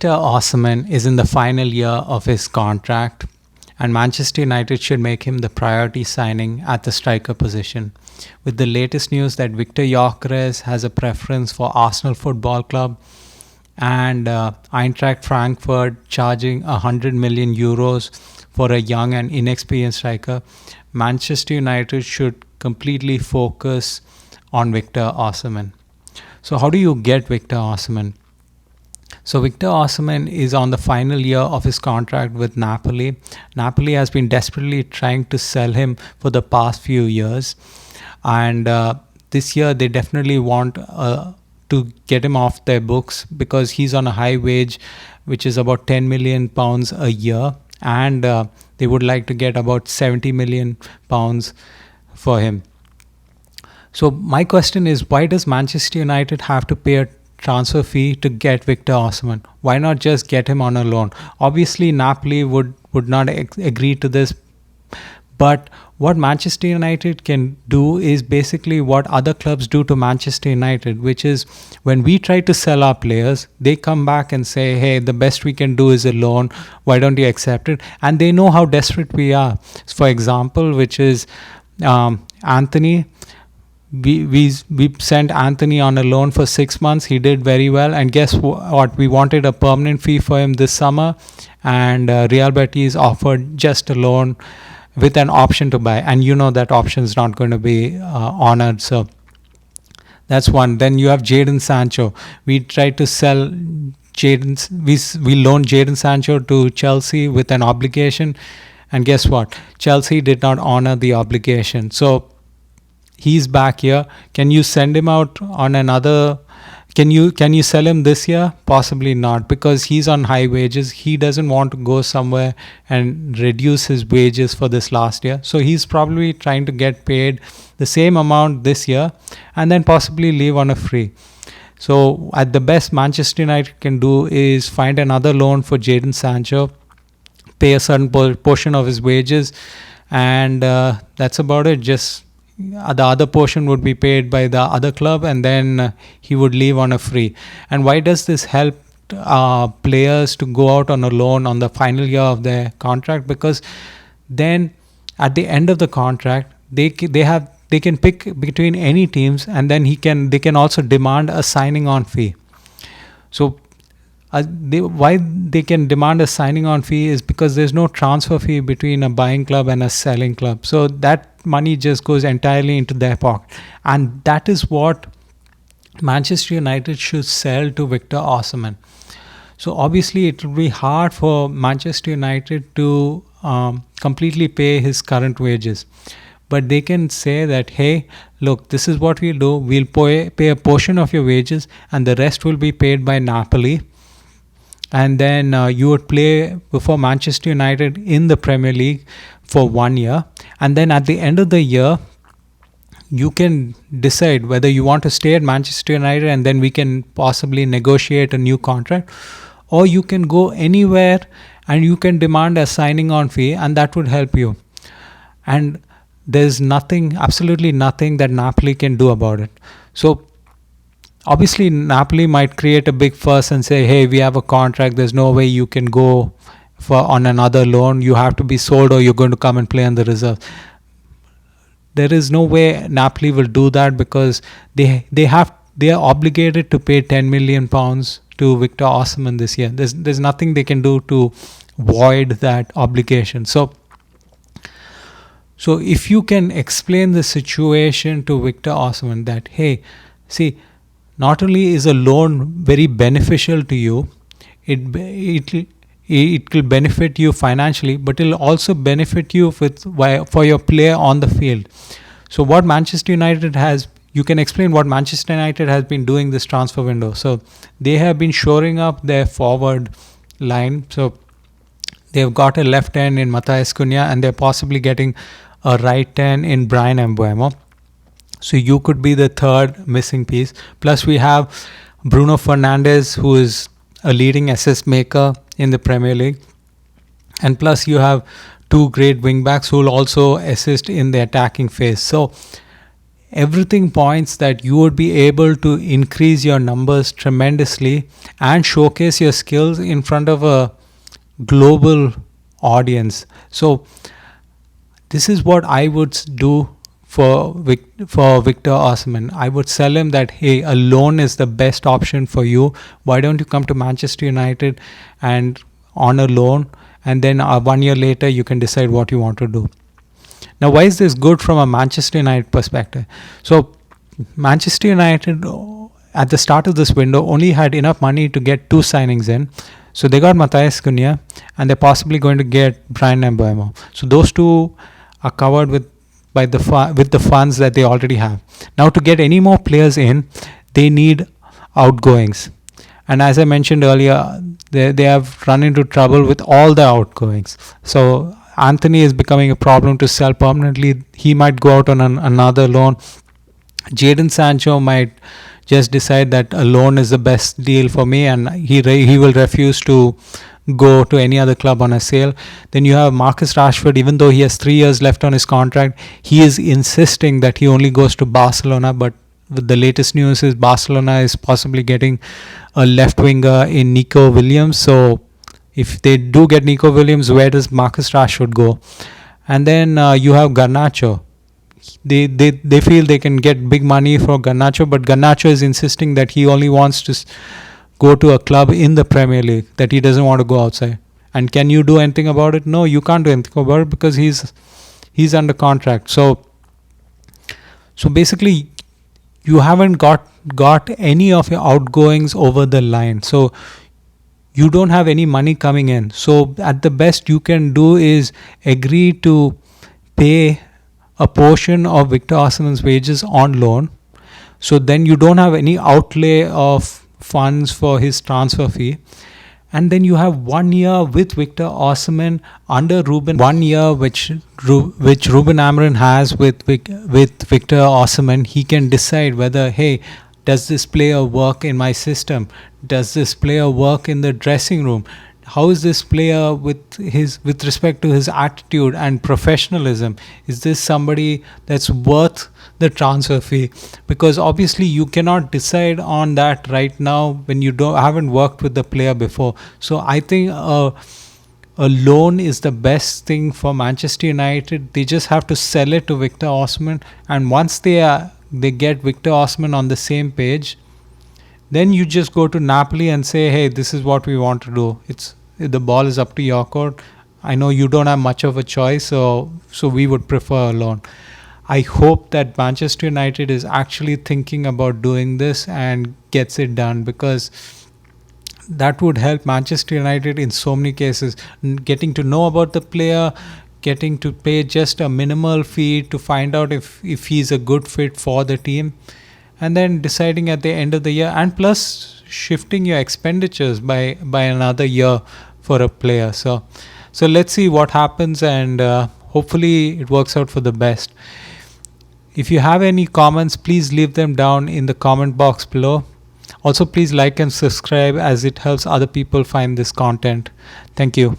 Victor Osimhen is in the final year of his contract, and Manchester United should make him the priority signing at the striker position. With the latest news that Victor Gyökeres has a preference for Arsenal Football Club and Eintracht Frankfurt charging 100 million euros for a young and inexperienced striker, Manchester United should completely focus on Victor Osimhen. So how do you get Victor Osimhen? So Victor Osimhen is on the final year of his contract with Napoli. Napoli has been desperately trying to sell him for the past few years. And this year they definitely want to get him off their books because he's on a high wage, which is about £10 million a year. And they would like to get about £70 million for him. So my question is, why does Manchester United have to pay a transfer fee to get Victor Osimhen? Why not just get him on a loan? Obviously, Napoli would not agree to this. But what Manchester United can do is basically what other clubs do to Manchester United, which is when we try to sell our players, they come back and say, hey, the best we can do is a loan. Why don't you accept it? And they know how desperate we are. For example, which is Anthony. We sent Anthony on a loan for 6 months. He did very well. And guess what? We wanted a permanent fee for him this summer. And Real Betis offered just a loan with an option to buy. And you know that option is not going to be honored. So that's one. Then you have Jadon Sancho. We tried to sell we loaned Jadon Sancho to Chelsea with an obligation. And guess what? Chelsea did not honor the obligation. So he's back here. Can you send him out on another? Can you sell him this year? Possibly not, because he's on high wages. He doesn't want to go somewhere and reduce his wages for this last year. So he's probably trying to get paid the same amount this year and then possibly leave on a free. So at the best Manchester United can do is find another loan for Jadon Sancho, pay a certain portion of his wages, and that's about it. Just the other portion would be paid by the other club, and then he would leave on a free. And why does this help players to go out on a loan on the final year of their contract? Because then at the end of the contract, they can pick between any teams, and then they can also demand a signing on fee. So why they can demand a signing on fee is because there's no transfer fee between a buying club and a selling club. So that money just goes entirely into their pocket. And that is what Manchester United should sell to Victor Osimhen. So obviously it will be hard for Manchester United to completely pay his current wages. But they can say that, hey, look, this is what we'll do. We'll pay a portion of your wages and the rest will be paid by Napoli. And then you would play before Manchester United in the Premier League for 1 year. And then at the end of the year, you can decide whether you want to stay at Manchester United and then we can possibly negotiate a new contract. Or you can go anywhere and you can demand a signing on fee, and that would help you. And there's absolutely nothing that Napoli can do about it. So obviously, Napoli might create a big fuss and say, hey, we have a contract. There's no way you can go on another loan. You have to be sold or you're going to come and play on the reserve. There is no way Napoli will do that because they are obligated to pay £10 million to Victor Osimhen this year. There's nothing they can do to void that obligation. So if you can explain the situation to Victor Osimhen that, hey, see, not only is a loan very beneficial to you, it will benefit you financially, but it will also benefit you for your play on the field. So what Manchester United you can explain what Manchester United has been doing this transfer window. So they have been shoring up their forward line. So they've got a left end in Matheus Cunha, and they're possibly getting a right end in Bryan Mbeumo. So you could be the third missing piece. Plus we have Bruno Fernandes, who is a leading assist maker in the Premier League. And plus you have two great wing backs who will also assist in the attacking phase. So everything points that you would be able to increase your numbers tremendously and showcase your skills in front of a global audience. So this is what I would do for Victor Osimhen. I would sell him that, hey, a loan is the best option for you. Why don't you come to Manchester United and on a loan, and then 1 year later you can decide what you want to do. Now, why is this good from a Manchester United perspective? So Manchester United at the start of this window only had enough money to get 2 signings in. So they got Matthias Cunha, and they're possibly going to get Brian Mbeumo. So those two are covered with the funds that they already have. Now, to get any more players in, they need outgoings. And as I mentioned earlier, they have run into trouble with all the outgoings. So Anthony is becoming a problem to sell permanently. He might go out on another loan. Jadon Sancho might just decide that a loan is the best deal for me, and he will refuse to go to any other club on a sale. Then you have Marcus Rashford. Even though he has 3 years left on his contract, he is insisting that he only goes to Barcelona. But with the latest news is Barcelona is possibly getting a left winger in Nico Williams. So if they do get Nico Williams, where does Marcus Rashford go? And then you have Garnacho. They feel they can get big money for Garnacho, but Garnacho is insisting that he only wants to go to a club in the Premier League, that he doesn't want to go outside. And can you do anything about it? No, you can't do anything about it because he's under contract. So basically, you haven't got any of your outgoings over the line. So you don't have any money coming in. So at the best you can do is agree to pay a portion of Victor Osimhen's wages on loan. So then you don't have any outlay of funds for his transfer fee. And then you have 1 year with Victor Osimhen under Ruben. 1 year which Ruben Amorim has with Victor Osimhen. He can decide whether, hey, does this player work in my system? Does this player work in the dressing room? How is this player with respect to his attitude and professionalism? Is this somebody that's worth the transfer fee? Because obviously you cannot decide on that right now when you haven't worked with the player before. So I think a loan is the best thing for Manchester United. They just have to sell it to Victor Osimhen, and once they get Victor Osimhen on the same page, then you just go to Napoli and say, hey, this is what we want to do. The ball is up to your court. I know you don't have much of a choice, so we would prefer a loan. I hope that Manchester United is actually thinking about doing this and gets it done, because that would help Manchester United in so many cases. Getting to know about the player, getting to pay just a minimal fee to find out if he's a good fit for the team, and then deciding at the end of the year, and plus shifting your expenditures by another year for a player. So let's see what happens, and hopefully it works out for the best. If you have any comments, please leave them down in the comment box below. Also, please like and subscribe, as it helps other people find this content. Thank you.